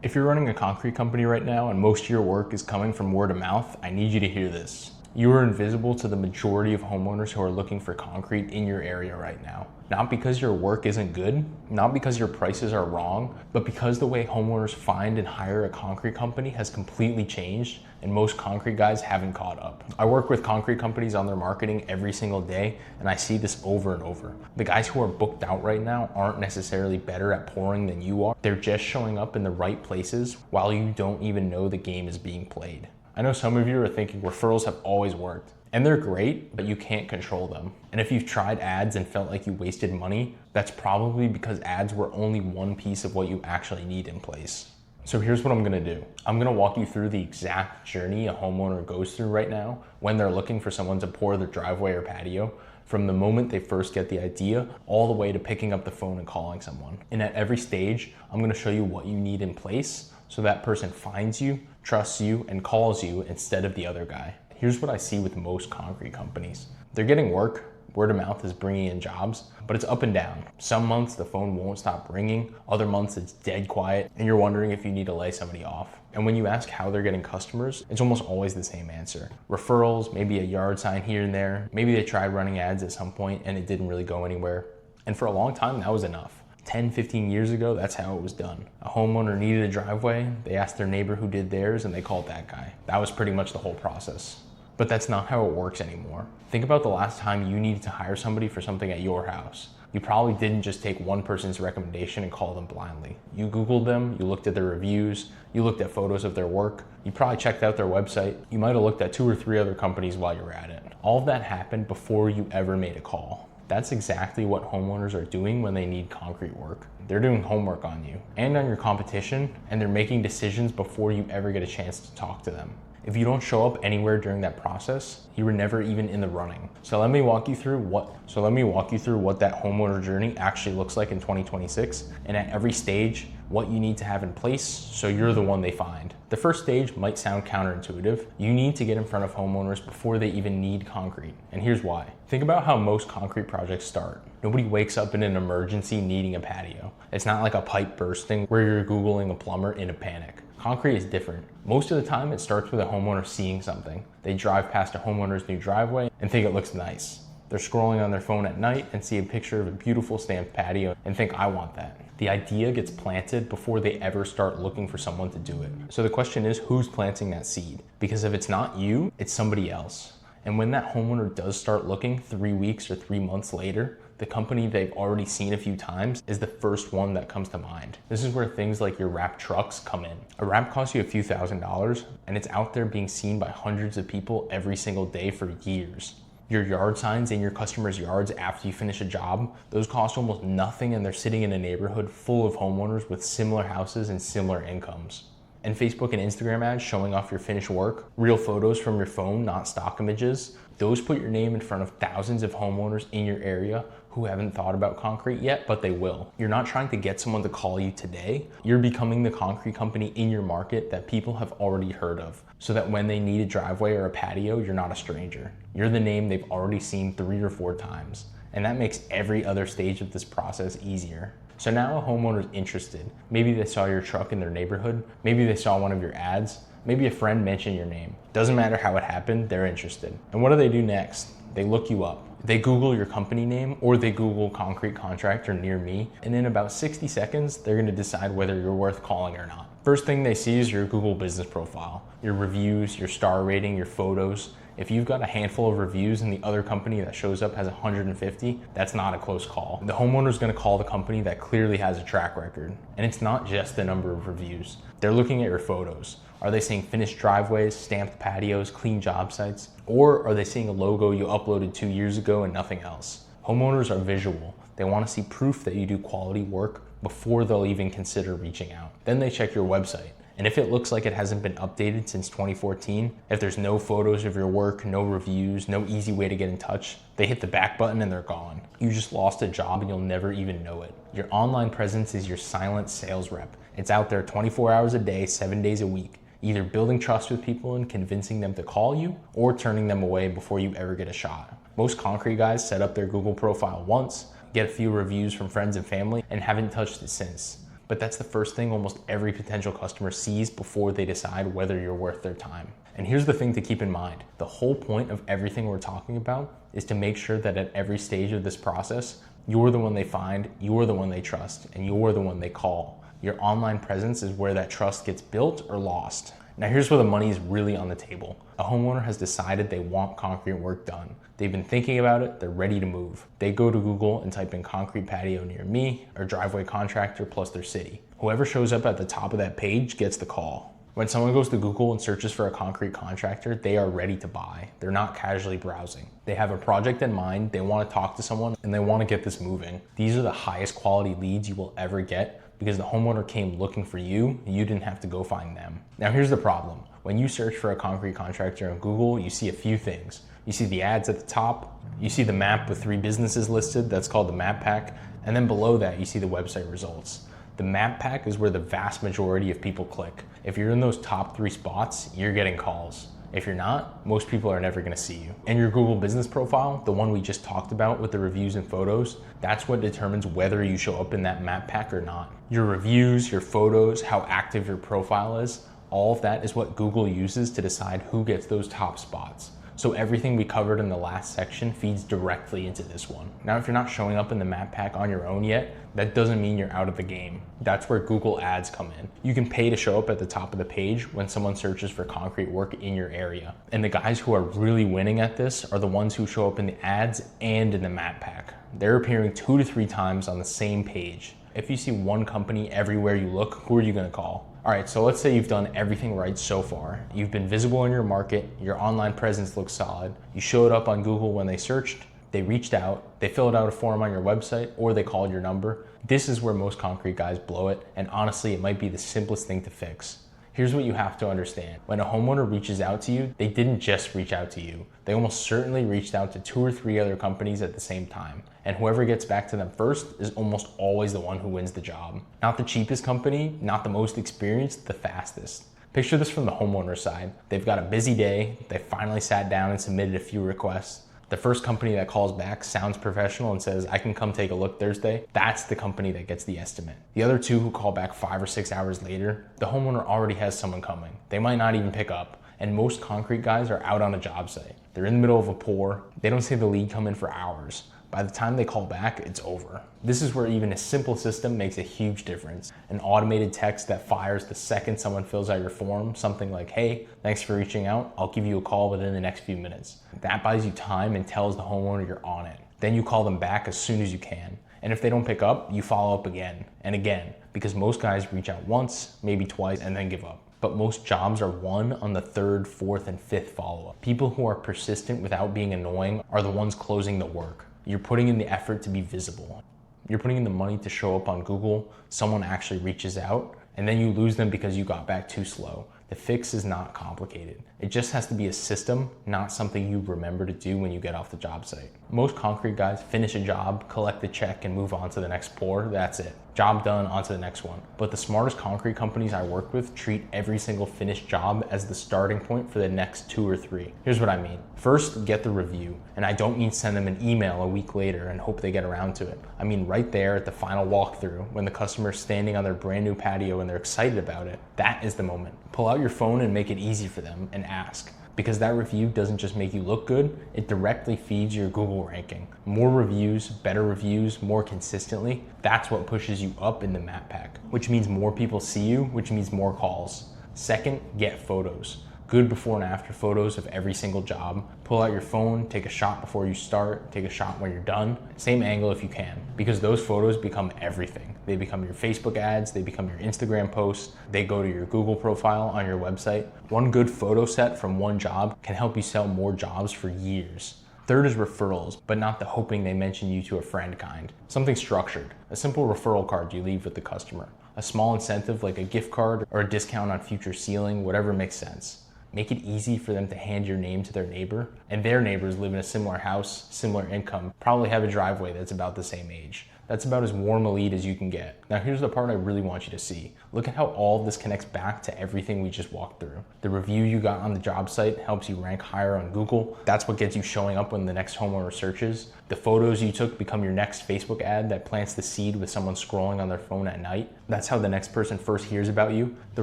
If you're running a concrete company right now and most of your work is coming from word of mouth, I need you to hear this. You are invisible to the majority of homeowners who are looking for concrete in your area right now. Not because your work isn't good, not because your prices are wrong, but because the way homeowners find and hire a concrete company has completely changed and most concrete guys haven't caught up. I work with concrete companies on their marketing every single day and I see this over and over. The guys who are booked out right now aren't necessarily better at pouring than you are. They're just showing up in the right places while you don't even know the game is being played. I know some of you are thinking referrals have always worked, and they're great, but you can't control them. And if you've tried ads and felt like you wasted money, that's probably because ads were only one piece of what you actually need in place. So here's what I'm gonna do. I'm gonna walk you through the exact journey a homeowner goes through right now when they're looking for someone to pour their driveway or patio, from the moment they first get the idea all the way to picking up the phone and calling someone. And at every stage, I'm gonna show you what you need in place so that person finds you, trusts you, and calls you instead of the other guy. Here's what I see with most concrete companies. They're getting work, word of mouth is bringing in jobs, but it's up and down. Some months the phone won't stop ringing, other months it's dead quiet, and you're wondering if you need to lay somebody off. And when you ask how they're getting customers, it's almost always the same answer. Referrals, maybe a yard sign here and there, maybe they tried running ads at some point and it didn't really go anywhere. And for a long time, that was enough. 10, 15 years ago, that's how it was done. A homeowner needed a driveway, they asked their neighbor who did theirs, and they called that guy. That was pretty much the whole process. But that's not how it works anymore. Think about the last time you needed to hire somebody for something at your house. You probably didn't just take one person's recommendation and call them blindly. You Googled them, you looked at their reviews, you looked at photos of their work, you probably checked out their website, you might have looked at 2 or 3 other companies while you were at it. All of that happened before you ever made a call. That's exactly what homeowners are doing when they need concrete work. They're doing homework on you and on your competition, and they're making decisions before you ever get a chance to talk to them. If you don't show up anywhere during that process, you were never even in the running. So let me walk you through what that homeowner journey actually looks like in 2026, and at every stage, what you need to have in place so you're the one they find. The first stage might sound counterintuitive. You need to get in front of homeowners before they even need concrete, and here's why. Think about how most concrete projects start. Nobody wakes up in an emergency needing a patio. It's not like a pipe bursting where you're Googling a plumber in a panic. Concrete is different. Most of the time, it starts with a homeowner seeing something. They drive past a homeowner's new driveway and think it looks nice. They're scrolling on their phone at night and see a picture of a beautiful stamped patio and think, I want that. The idea gets planted before they ever start looking for someone to do it. So the question is, who's planting that seed? Because if it's not you, it's somebody else. And when that homeowner does start looking 3 weeks or 3 months later, the company they've already seen a few times is the first one that comes to mind. This is where things like your wrap trucks come in. A wrap costs you a few $1,000s, and it's out there being seen by hundreds of people every single day for years. Your yard signs in your customers' yards after you finish a job, those cost almost nothing, and they're sitting in a neighborhood full of homeowners with similar houses and similar incomes. And Facebook and Instagram ads showing off your finished work, real photos from your phone, not stock images, those put your name in front of thousands of homeowners in your area who haven't thought about concrete yet, but they will. You're not trying to get someone to call you today. You're becoming the concrete company in your market that people have already heard of, so that when they need a driveway or a patio, you're not a stranger. You're the name they've already seen 3 or 4 times. And that makes every other stage of this process easier. So now a homeowner's interested. Maybe they saw your truck in their neighborhood. Maybe they saw one of your ads. Maybe a friend mentioned your name. Doesn't matter how it happened, they're interested. And what do they do next? They look you up. They Google your company name, or they Google concrete contractor near me, and in about 60 seconds, they're gonna decide whether you're worth calling or not. First thing they see is your Google business profile, your reviews, your star rating, your photos. If you've got a handful of reviews and the other company that shows up has 150, that's not a close call. The homeowner's gonna call the company that clearly has a track record. And it's not just the number of reviews. They're looking at your photos. Are they seeing finished driveways, stamped patios, clean job sites? Or are they seeing a logo you uploaded 2 years ago and nothing else? Homeowners are visual. They wanna see proof that you do quality work before they'll even consider reaching out. Then they check your website. And if it looks like it hasn't been updated since 2014, if there's no photos of your work, no reviews, no easy way to get in touch, they hit the back button and they're gone. You just lost a job and you'll never even know it. Your online presence is your silent sales rep. It's out there 24 hours a day, 7 days a week, either building trust with people and convincing them to call you or turning them away before you ever get a shot. Most concrete guys set up their Google profile once, get a few reviews from friends and family, and haven't touched it since. But that's the first thing almost every potential customer sees before they decide whether you're worth their time. And here's the thing to keep in mind. The whole point of everything we're talking about is to make sure that at every stage of this process, you're the one they find, you're the one they trust, and you're the one they call. Your online presence is where that trust gets built or lost. Now here's where the money is really on the table. A homeowner has decided they want concrete work done. They've been thinking about it, they're ready to move. They go to Google and type in concrete patio near me or driveway contractor plus their city. Whoever shows up at the top of that page gets the call. When someone goes to Google and searches for a concrete contractor, they are ready to buy. They're not casually browsing. They have a project in mind, they want to talk to someone, and they want to get this moving. These are the highest quality leads you will ever get because the homeowner came looking for you, and you didn't have to go find them. Now here's the problem. When you search for a concrete contractor on Google, you see a few things. You see the ads at the top, you see the map with 3 businesses listed, that's called the map pack, and then below that you see the website results. The map pack is where the vast majority of people click. If you're in those top 3 spots, you're getting calls. If you're not, most people are never gonna see you. And your Google business profile, the one we just talked about with the reviews and photos, that's what determines whether you show up in that map pack or not. Your reviews, your photos, how active your profile is, all of that is what Google uses to decide who gets those top spots. So everything we covered in the last section feeds directly into this one. Now, if you're not showing up in the map pack on your own yet, that doesn't mean you're out of the game. That's where Google ads come in. You can pay to show up at the top of the page when someone searches for concrete work in your area. And the guys who are really winning at this are the ones who show up in the ads and in the map pack. They're appearing 2 to 3 times on the same page. If you see one company everywhere you look, who are you gonna call? All right, so let's say you've done everything right so far. You've been visible in your market, your online presence looks solid, you showed up on Google when they searched, they reached out, they filled out a form on your website, or they called your number. This is where most concrete guys blow it, and honestly, it might be the simplest thing to fix. Here's what you have to understand. When a homeowner reaches out to you, they didn't just reach out to you. They almost certainly reached out to 2 or 3 other companies at the same time. And whoever gets back to them first is almost always the one who wins the job. Not the cheapest company, not the most experienced, the fastest. Picture this from the homeowner side. They've got a busy day, they finally sat down and submitted a few requests. The first company that calls back sounds professional and says, I can come take a look Thursday. That's the company that gets the estimate. The other 2 who call back 5 or 6 hours later, the homeowner already has someone coming. They might not even pick up. And most concrete guys are out on a job site. They're in the middle of a pour. They don't see the lead come in for hours. By the time they call back, it's over. This is where even a simple system makes a huge difference. An automated text that fires the second someone fills out your form, something like, hey, thanks for reaching out. I'll give you a call within the next few minutes. That buys you time and tells the homeowner you're on it. Then you call them back as soon as you can. And if they don't pick up, you follow up again and again, because most guys reach out once, maybe twice, and then give up. But most jobs are won on the 3rd, 4th, and 5th follow-up. People who are persistent without being annoying are the ones closing the work. You're putting in the effort to be visible. You're putting in the money to show up on Google, someone actually reaches out, and then you lose them because you got back too slow. The fix is not complicated. It just has to be a system, not something you remember to do when you get off the job site. Most concrete guys finish a job, collect the check, and move on to the next pour. That's it. Job done, on to the next one. But the smartest concrete companies I work with treat every single finished job as the starting point for the next 2 or 3. Here's what I mean. First, get the review. And I don't mean send them an email a week later and hope they get around to it. I mean right there at the final walkthrough, when the customer's standing on their brand new patio and they're excited about it, that is the moment. Pull out your phone and make it easy for them and ask. Because that review doesn't just make you look good, it directly feeds your Google ranking. More reviews, better reviews, more consistently, that's what pushes you up in the map pack, which means more people see you, which means more calls. Second, get photos. Good before and after photos of every single job. Pull out your phone, take a shot before you start, take a shot when you're done. Same angle if you can, because those photos become everything. They become your Facebook ads, they become your Instagram posts, they go to your Google profile on your website. One good photo set from one job can help you sell more jobs for years. Third is referrals, but not the hoping they mention you to a friend kind. Something structured, a simple referral card you leave with the customer. A small incentive like a gift card or a discount on future sealing, whatever makes sense. Make it easy for them to hand your name to their neighbor, and their neighbors live in a similar house, similar income, probably have a driveway that's about the same age. That's about as warm a lead as you can get. Now here's the part I really want you to see. Look at how all of this connects back to everything we just walked through. The review you got on the job site helps you rank higher on Google. That's what gets you showing up when the next homeowner searches. The photos you took become your next Facebook ad that plants the seed with someone scrolling on their phone at night. That's how the next person first hears about you. The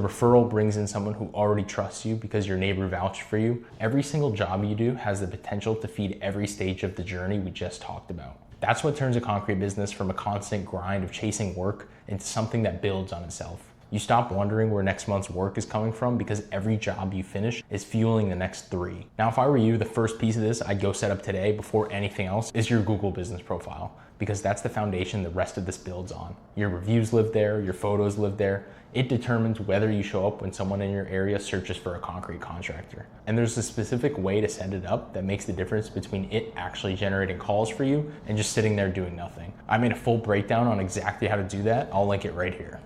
referral brings in someone who already trusts you because your neighbor vouched for you. Every single job you do has the potential to feed every stage of the journey we just talked about. That's what turns a concrete business from a constant grind of chasing work into something that builds on itself. You stop wondering where next month's work is coming from because every job you finish is fueling the next 3. Now, if I were you, the first piece of this I'd go set up today before anything else is your Google business profile, because that's the foundation the rest of this builds on. Your reviews live there, your photos live there. It determines whether you show up when someone in your area searches for a concrete contractor. And there's a specific way to set it up that makes the difference between it actually generating calls for you and just sitting there doing nothing. I made a full breakdown on exactly how to do that. I'll link it right here.